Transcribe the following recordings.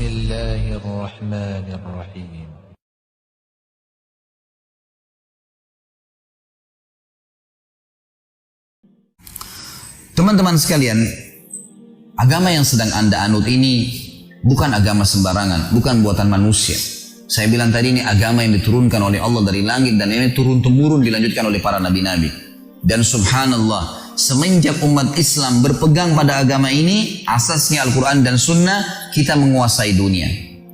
Bismillahirrahmanirrahim. Teman-teman sekalian, agama yang sedang Anda anut ini bukan agama sembarangan, bukan buatan manusia. Saya bilang tadi ini agama yang diturunkan oleh Allah dari langit dan ini turun-temurun dilanjutkan oleh para nabi-nabi. Dan subhanallah, semenjak umat Islam berpegang pada agama ini, asasnya Al-Quran dan Sunnah, kita menguasai dunia.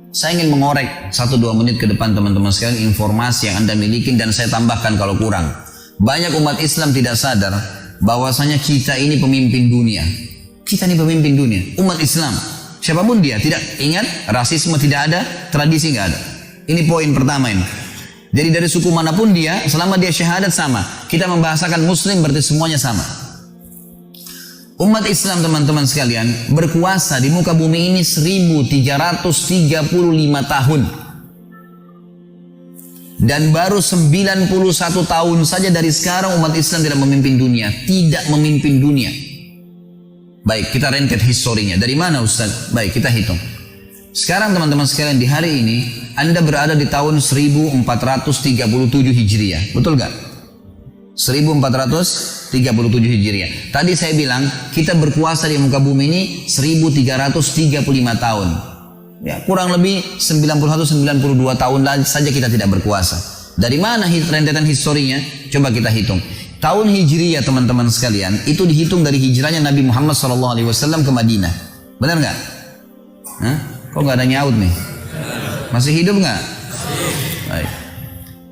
Saya ingin mengorek 1-2 menit ke depan teman-teman sekalian informasi yang Anda miliki dan saya tambahkan kalau kurang. Banyak umat Islam tidak sadar bahwasanya kita ini pemimpin dunia. Kita ini pemimpin dunia, umat Islam. Siapapun dia, tidak ingat rasisme tidak ada, tradisi nggak ada. Ini poin pertama ini. Jadi dari suku manapun dia, selama dia syahadat sama. Kita membahasakan Muslim berarti semuanya sama. Umat Islam teman-teman sekalian berkuasa di muka bumi ini 1335 tahun. Dan baru 91 tahun saja dari sekarang umat Islam tidak memimpin dunia. Tidak memimpin dunia. Baik, kita rentet historinya. Dari mana Ustaz? Baik, kita hitung. Sekarang teman-teman sekalian di hari ini Anda berada di tahun 1437 Hijriah. Betul gak? 1437 Hijriah. Tadi saya bilang kita berkuasa di muka bumi ini 1335 tahun. Ya, kurang lebih 91-92 tahun saja kita tidak berkuasa. Dari mana rentetan historinya? Coba kita hitung. Tahun Hijriah teman-teman sekalian itu dihitung dari hijrahnya Nabi Muhammad SAW ke Madinah. Benar nggak? Kok nggak ada nyaut nih? Masih hidup nggak? Baik.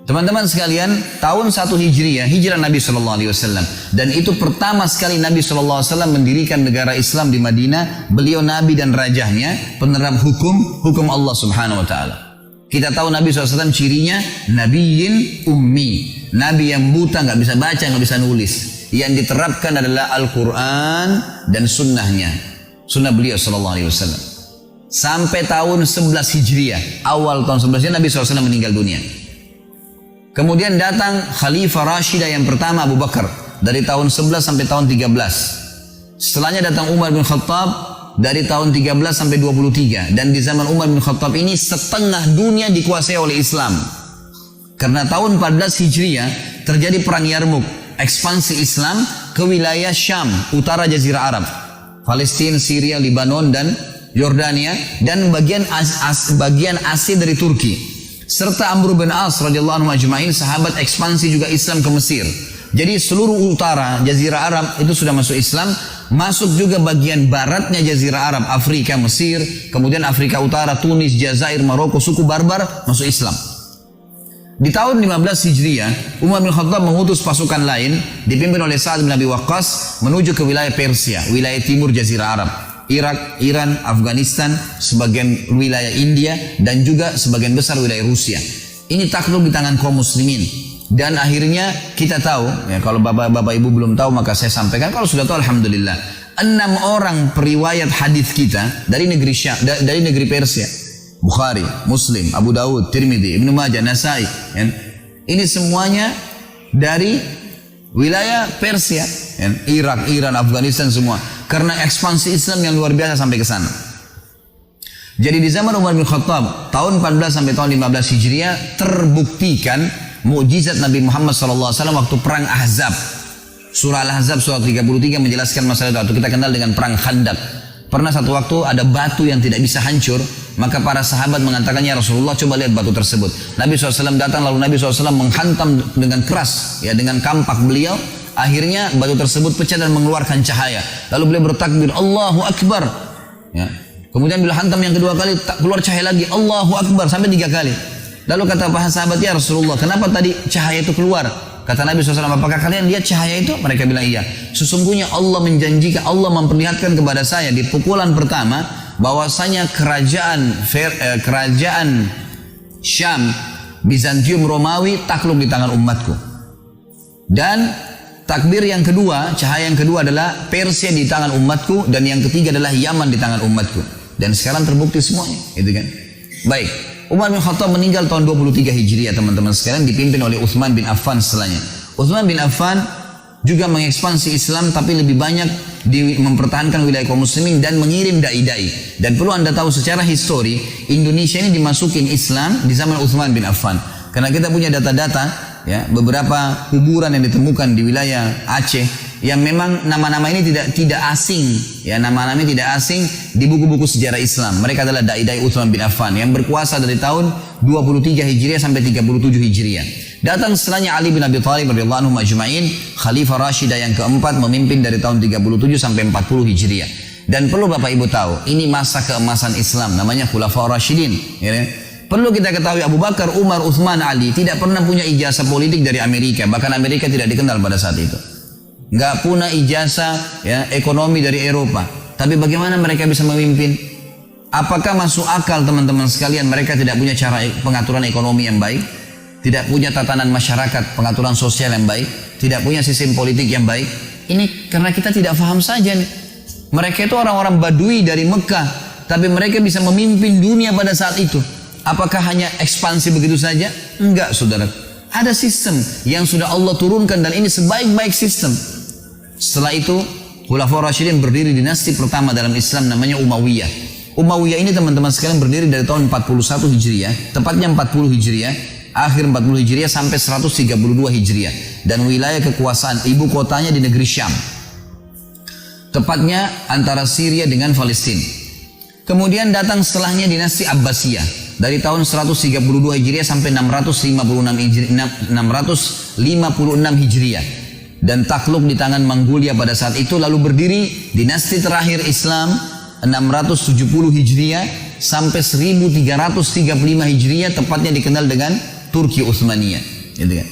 Teman-teman sekalian, tahun 1 Hijriah, hijrah Nabi SAW. Dan itu pertama sekali Nabi SAW mendirikan negara Islam di Madinah. Beliau Nabi dan rajahnya penerap hukum Allah Subhanahu Wa Taala. Kita tahu Nabi SAW cirinya Nabiyyin ummi. Nabi yang buta, nggak bisa baca, nggak bisa nulis. Yang diterapkan adalah Al-Quran dan sunnahnya. Sunnah beliau SAW. Sampai tahun 11 Hijriah. Awal tahun 11 Nabi SAW meninggal dunia. Kemudian datang Khalifah Rashidah yang pertama Abu Bakar. Dari tahun 11 sampai tahun 13. Setelahnya datang Umar bin Khattab. Dari tahun 13 sampai 23. Dan di zaman Umar bin Khattab ini setengah dunia dikuasai oleh Islam. Karena tahun 14 Hijriah terjadi perang Yarmuk. Ekspansi Islam ke wilayah Syam, utara Jazirah Arab. Palestina, Syria, Lebanon dan Yordania. Dan bagian Asia dari Turki. Serta Amr bin As radhiyallahu anhu ajma'in, sahabat ekspansi juga Islam ke Mesir. Jadi seluruh utara Jazirah Arab itu sudah masuk Islam. Masuk juga bagian baratnya Jazirah Arab, Afrika, Mesir. Kemudian Afrika Utara, Tunis, Jazair, Maroko, suku Barbar masuk Islam. Di tahun 15 Hijriah, Umar bin Khattab mengutus pasukan lain dipimpin oleh Sa'ad bin Abi Waqqas menuju ke wilayah Persia, wilayah timur Jazirah Arab. Irak, Iran, Afghanistan, sebagian wilayah India, dan juga sebagian besar wilayah Rusia. Ini takluk di tangan kaum muslimin. Dan akhirnya kita tahu, ya kalau bapak ibu belum tahu maka saya sampaikan, kalau sudah tahu alhamdulillah. 6 orang periwayat hadis kita dari negeri dari negeri Persia. Bukhari, Muslim, Abu Dawud, Tirmidzi, Ibnu Majah, Nasai. Ya. Ini semuanya dari wilayah Persia, ya. Irak, Iran, Afghanistan semua. Karena ekspansi Islam yang luar biasa sampai ke sana. Jadi di zaman Umar bin Khattab tahun 14 sampai tahun 15 Hijriah terbuktikan mukjizat Nabi Muhammad SAW waktu perang Ahzab. Surah Al-Ahzab surah 33 menjelaskan masalah itu. Kita kenal dengan perang Khandaq. Pernah satu waktu ada batu yang tidak bisa hancur, maka para sahabat mengatakannya Rasulullah coba lihat batu tersebut. Nabi SAW datang lalu Nabi SAW menghantam dengan keras, ya dengan kampak beliau. Akhirnya batu tersebut pecah dan mengeluarkan cahaya. Lalu beliau bertakbir, Allahu Akbar. Ya. Kemudian bila hantam yang kedua kali, keluar cahaya lagi, Allahu Akbar, sampai 3 kali. Lalu kata para sahabat, ya Rasulullah, kenapa tadi cahaya itu keluar? Kata Nabi SAW, apakah kalian lihat cahaya itu? Mereka bilang iya. Sesungguhnya Allah menjanjikan, Allah memperlihatkan kepada saya di pukulan pertama, bahwasanya kerajaan Syam, Bizantium Romawi takluk di tangan umatku. Dan takbir yang kedua, cahaya yang kedua adalah Persia di tangan umatku, dan yang ketiga adalah Yaman di tangan umatku. Dan sekarang terbukti semuanya, gitu kan? Baik, Umar bin Khattab meninggal tahun 23 Hijriah teman-teman sekalian, dipimpin oleh Utsman bin Affan setelahnya. Utsman bin Affan juga mengekspansi Islam, tapi lebih banyak mempertahankan wilayah kaum muslimin dan mengirim dai-dai. Dan perlu Anda tahu secara histori, Indonesia ini dimasukin Islam di zaman Utsman bin Affan. Karena kita punya data-data, ya, beberapa kuburan yang ditemukan di wilayah Aceh yang memang nama-nama ini tidak asing, ya, nama-nama tidak asing di buku-buku sejarah Islam. Mereka adalah dai-dai Utsman bin Affan yang berkuasa dari tahun 23 Hijriah sampai 37 Hijriah. Datang setelahnya Ali bin Abi Thalib radhiyallahu anhu majma'in, Khalifah Rashidah yang keempat, memimpin dari tahun 37 sampai 40 Hijriah. Dan perlu Bapak Ibu tahu, ini masa keemasan Islam, namanya Khulafaur Rasyidin, ya. Perlu kita ketahui Abu Bakar, Umar, Uthman, Ali tidak pernah punya ijazah politik dari Amerika. Bahkan Amerika tidak dikenal pada saat itu. Nggak punya ijazah, ya, ekonomi dari Eropa. Tapi bagaimana mereka bisa memimpin? Apakah masuk akal teman-teman sekalian mereka tidak punya cara pengaturan ekonomi yang baik? Tidak punya tatanan masyarakat, pengaturan sosial yang baik? Tidak punya sistem politik yang baik? Ini karena kita tidak paham saja nih. Mereka itu orang-orang Badui dari Mekah. Tapi mereka bisa memimpin dunia pada saat itu. Apakah hanya ekspansi begitu saja? Enggak, saudara. Ada sistem yang sudah Allah turunkan dan ini sebaik-baik sistem. Setelah itu, Khulafaur Rasyidin berdiri dinasti pertama dalam Islam namanya Umayyah. Umayyah ini teman-teman sekalian berdiri dari tahun 41 Hijriah, tepatnya 40 Hijriah, akhir 40 Hijriah sampai 132 Hijriah. Dan wilayah kekuasaan ibu kotanya di negeri Syam. Tepatnya antara Syria dengan Palestina. Kemudian datang setelahnya dinasti Abbasiyah. Dari tahun 132 Hijriah sampai 656 Hijriah. Dan takluk di tangan Mongolia pada saat itu. Lalu berdiri dinasti terakhir Islam 670 Hijriah sampai 1335 Hijriah, tepatnya dikenal dengan Turki Utsmaniyah. Gitu kan?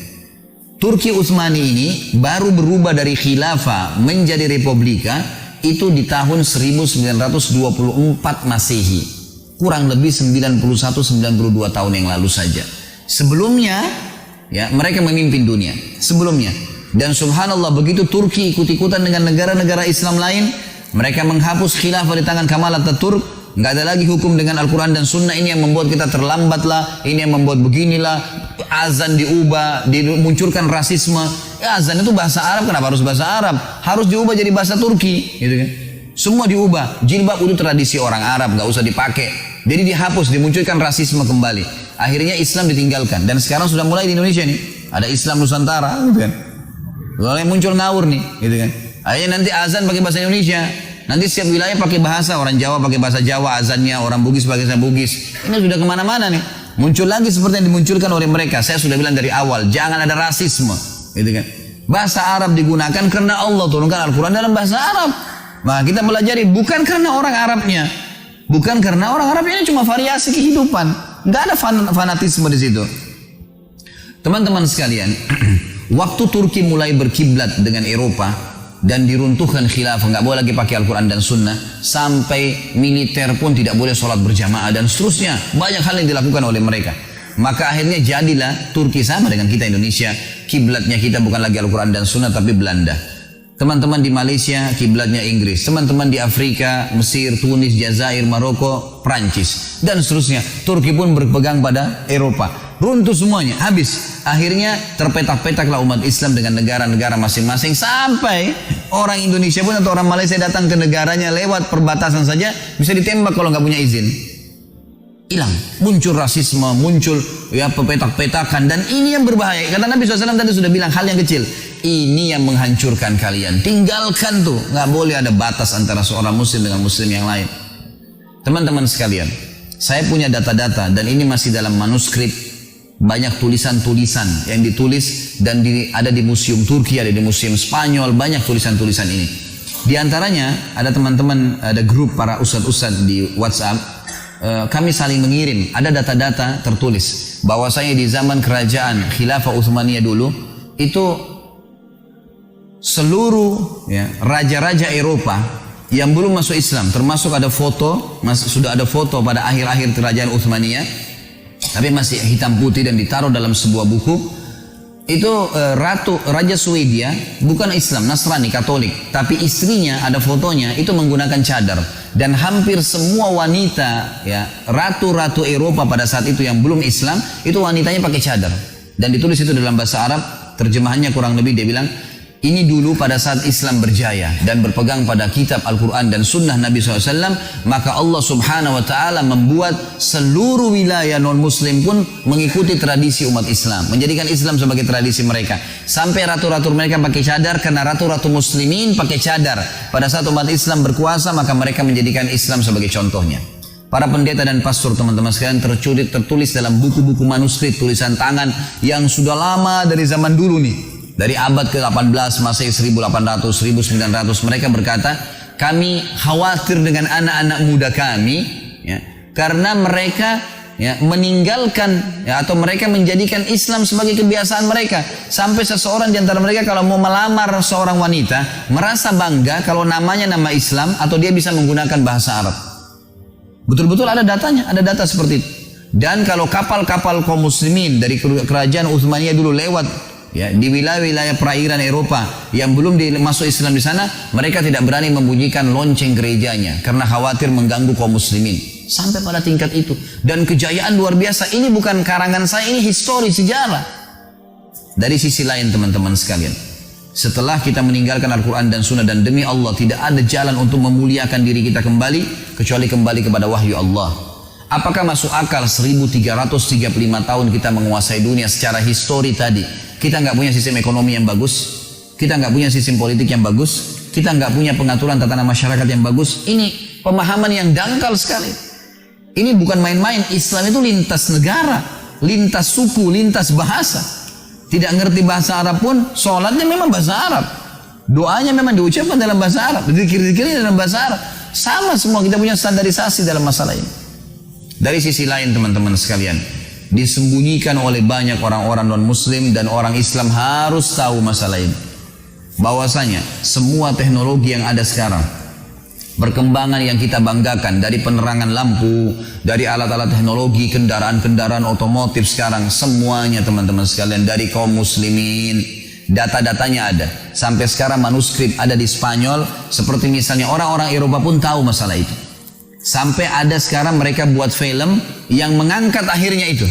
Turki Utsmani ini baru berubah dari khilafah menjadi republika itu di tahun 1924 Masehi. Kurang lebih 91-92 tahun yang lalu saja. Sebelumnya, ya, mereka memimpin dunia. Sebelumnya. Dan subhanallah begitu Turki ikut-ikutan dengan negara-negara Islam lain, mereka menghapus khilafah di tangan Kemal Atatürk. Nggak ada lagi hukum dengan Al-Quran dan Sunnah. Ini yang membuat kita terlambat lah. Ini yang membuat beginilah. Azan diubah, dimunculkan rasisme. Ya, azan itu bahasa Arab, kenapa harus bahasa Arab? Harus diubah jadi bahasa Turki, gitu kan? Semua diubah. Jilbab itu tradisi orang Arab, nggak usah dipakai. Jadi dihapus, dimunculkan rasisme kembali. Akhirnya Islam ditinggalkan. Dan sekarang sudah mulai di Indonesia nih. Ada Islam Nusantara, gitu kan? Mulai muncul ngawur nih, gitu kan? Akhirnya nanti azan pakai bahasa Indonesia. Nanti setiap wilayah pakai bahasa, orang Jawa pakai bahasa Jawa azannya, orang Bugis pakai bahasa Bugis. Ini sudah kemana-mana nih. Muncul lagi seperti yang dimunculkan oleh mereka. Saya sudah bilang dari awal, jangan ada rasisme, gitu kan? Bahasa Arab digunakan karena Allah turunkan Al-Quran dalam bahasa Arab. Nah, kita pelajari bukan karena orang Arabnya, bukan karena orang Arabnya, ini cuma variasi kehidupan. Nggak ada fanatisme di situ. Teman-teman sekalian, waktu Turki mulai berkiblat dengan Eropa dan diruntuhkan khilafah, nggak boleh lagi pakai Al-Quran dan Sunnah, sampai militer pun tidak boleh sholat berjamaah dan seterusnya, banyak hal yang dilakukan oleh mereka. Maka akhirnya jadilah Turki sama dengan kita Indonesia, kiblatnya kita bukan lagi Al-Quran dan Sunnah tapi Belanda. Teman-teman di Malaysia kiblatnya Inggris, teman-teman di Afrika, Mesir, Tunis, Jazair, Maroko, Prancis dan seterusnya. Turki pun berpegang pada Eropa. Runtuh semuanya, habis. Akhirnya terpetak-petaklah umat Islam dengan negara-negara masing-masing, sampai orang Indonesia pun atau orang Malaysia datang ke negaranya lewat perbatasan saja bisa ditembak kalau nggak punya izin. Hilang, muncul rasisme, muncul ya pepetak-petakan, dan ini yang berbahaya. Kata Nabi SAW tadi sudah bilang hal yang kecil. Ini yang menghancurkan kalian. Tinggalkan tuh, nggak boleh ada batas antara seorang Muslim dengan Muslim yang lain. Teman-teman sekalian, saya punya data-data dan ini masih dalam manuskrip. Banyak tulisan-tulisan yang ditulis dan ada di museum Turki, ada di museum Spanyol, banyak tulisan-tulisan ini. Di antaranya ada teman-teman, ada grup para ustadz-ustadz di WhatsApp, kami saling mengirim, ada data-data tertulis bahwasanya di zaman kerajaan Khilafah Utsmaniyah dulu itu seluruh ya, raja-raja Eropa yang belum masuk Islam, termasuk ada foto, sudah ada foto pada akhir-akhir kerajaan Utsmaniyah, tapi masih hitam putih dan ditaruh dalam sebuah buku. Itu Raja Swedia bukan Islam, Nasrani, Katolik, tapi istrinya ada fotonya itu menggunakan cadar. Dan hampir semua wanita ya, ratu-ratu Eropa pada saat itu yang belum Islam itu wanitanya pakai cadar. Dan ditulis itu dalam bahasa Arab, terjemahannya kurang lebih dia bilang, Ini dulu pada saat Islam berjaya dan berpegang pada kitab Al-Quran dan sunnah Nabi SAW, maka Allah subhanahu wa ta'ala membuat seluruh wilayah non-muslim pun mengikuti tradisi umat Islam. Menjadikan Islam sebagai tradisi mereka. Sampai ratu-ratu mereka pakai cadar karena ratu-ratu muslimin pakai cadar. Pada saat umat Islam berkuasa, maka mereka menjadikan Islam sebagai contohnya. Para pendeta dan pastor teman-teman sekalian tertulis dalam buku-buku manuskrip tulisan tangan yang sudah lama dari zaman dulu nih. Dari abad ke-18, Masehi 1800, 1900, mereka berkata, kami khawatir dengan anak-anak muda kami, ya, karena mereka meninggalkan atau mereka menjadikan Islam sebagai kebiasaan mereka. Sampai seseorang di antara mereka kalau mau melamar seorang wanita, merasa bangga kalau namanya nama Islam atau dia bisa menggunakan bahasa Arab. Betul-betul ada datanya, ada data seperti itu. Dan kalau kapal-kapal kaum muslimin dari kerajaan Utsmaniyah dulu lewat di wilayah-wilayah perairan Eropa yang belum masuk Islam di sana, mereka tidak berani membunyikan lonceng gerejanya karena khawatir mengganggu kaum muslimin. Sampai pada tingkat itu. Dan kejayaan luar biasa. Ini bukan karangan saya, ini histori, sejarah. Dari sisi lain teman-teman sekalian, setelah kita meninggalkan Al-Quran dan Sunnah, dan demi Allah tidak ada jalan untuk memuliakan diri kita kembali kecuali kembali kepada wahyu Allah. Apakah masuk akal 1335 tahun kita menguasai dunia secara histori tadi? Kita nggak punya sistem ekonomi yang bagus, kita nggak punya sistem politik yang bagus, kita nggak punya pengaturan tatanan masyarakat yang bagus. Ini pemahaman yang dangkal sekali. Ini bukan main-main. Islam itu lintas negara, lintas suku, lintas bahasa. Tidak ngerti bahasa Arab pun, sholatnya memang bahasa Arab, doanya memang diucapkan dalam bahasa Arab, zikir-zikirnya dalam bahasa Arab. Sama semua, kita punya standarisasi dalam masalah ini. Dari sisi lain teman-teman sekalian, disembunyikan oleh banyak orang-orang non-muslim, dan orang Islam harus tahu masalah ini. Bahwasanya semua teknologi yang ada sekarang, perkembangan yang kita banggakan dari penerangan lampu, dari alat-alat teknologi, kendaraan-kendaraan otomotif sekarang, semuanya teman-teman sekalian dari kaum muslimin. Data-datanya ada. Sampai sekarang manuskrip ada di Spanyol, seperti misalnya orang-orang Eropa pun tahu masalah itu. Sampai ada sekarang mereka buat film yang mengangkat akhirnya itu.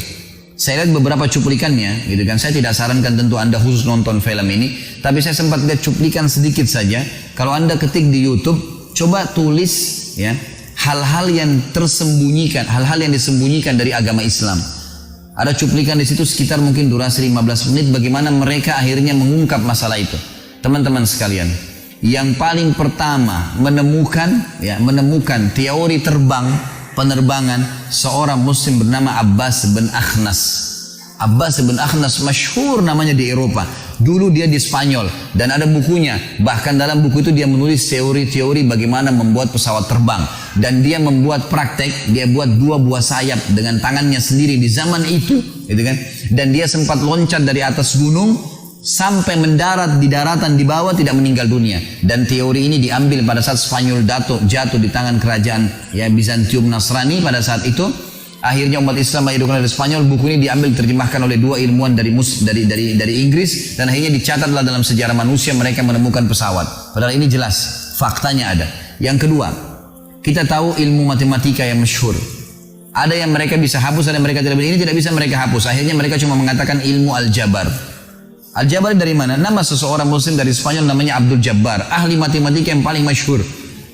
Saya lihat beberapa cuplikannya, gitu kan. Saya tidak sarankan tentu Anda khusus nonton film ini, tapi saya sempat lihat cuplikan sedikit saja. Kalau Anda ketik di YouTube, coba tulis hal-hal yang tersembunyikan, hal-hal yang disembunyikan dari agama Islam. Ada cuplikan di situ sekitar mungkin durasi 15 menit bagaimana mereka akhirnya mengungkap masalah itu. Teman-teman sekalian, yang paling pertama menemukan teori penerbangan seorang muslim bernama Abbas bin Akhnas. Abbas bin Akhnas masyhur namanya di Eropa. Dulu dia di Spanyol dan ada bukunya. Bahkan dalam buku itu dia menulis teori-teori bagaimana membuat pesawat terbang. Dan dia membuat praktek, dia buat 2 buah sayap dengan tangannya sendiri di zaman itu, gitu kan. Dan dia sempat loncat dari atas gunung sampai mendarat di daratan di bawah, tidak meninggal dunia. Dan teori ini diambil pada saat Spanyol jatuh di tangan kerajaan Bizantium Nasrani pada saat itu. Akhirnya umat Islam dihidupkan oleh Spanyol. Buku ini diambil diterjemahkan oleh 2 ilmuwan dari Inggris, dan akhirnya dicatatlah dalam sejarah manusia mereka menemukan pesawat. Padahal ini jelas faktanya ada. Yang kedua, kita tahu ilmu matematika yang masyhur. Ada yang mereka bisa hapus, ada yang mereka tidak bisa. Ini tidak bisa mereka hapus. Akhirnya mereka cuma mengatakan ilmu Al-Jabar. Al-Jabar dari mana? Nama seseorang muslim dari Spanyol namanya Abdul Jabbar, ahli matematika yang paling masyhur.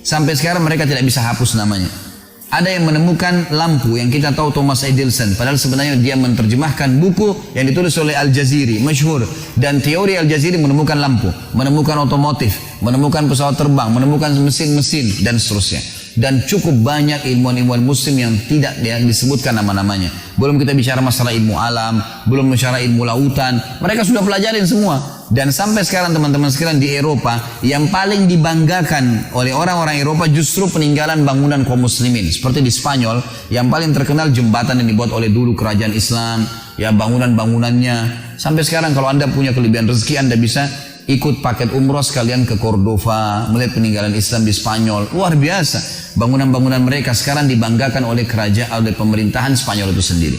Sampai sekarang mereka tidak bisa hapus namanya. Ada yang menemukan lampu yang kita tahu Thomas Edison, padahal sebenarnya dia menerjemahkan buku yang ditulis oleh Al-Jaziri, masyhur. Dan teori Al-Jaziri menemukan lampu, menemukan otomotif, menemukan pesawat terbang, menemukan mesin-mesin, dan seterusnya. Dan cukup banyak ilmuwan-ilmuwan muslim yang tidak disebutkan nama-namanya. Belum kita bicara masalah ilmu alam, belum bicara ilmu lautan. Mereka sudah pelajarin semua. Dan sampai sekarang teman-teman sekalian di Eropa, yang paling dibanggakan oleh orang-orang Eropa justru peninggalan bangunan kaum muslimin. Seperti di Spanyol, yang paling terkenal jembatan yang dibuat oleh dulu kerajaan Islam, bangunan-bangunannya. Sampai sekarang kalau Anda punya kelebihan rezeki, Anda bisa ikut paket umroh sekalian ke Cordova, melihat peninggalan Islam di Spanyol. Luar biasa. Bangunan-bangunan mereka sekarang dibanggakan oleh kerajaan, oleh pemerintahan Spanyol itu sendiri.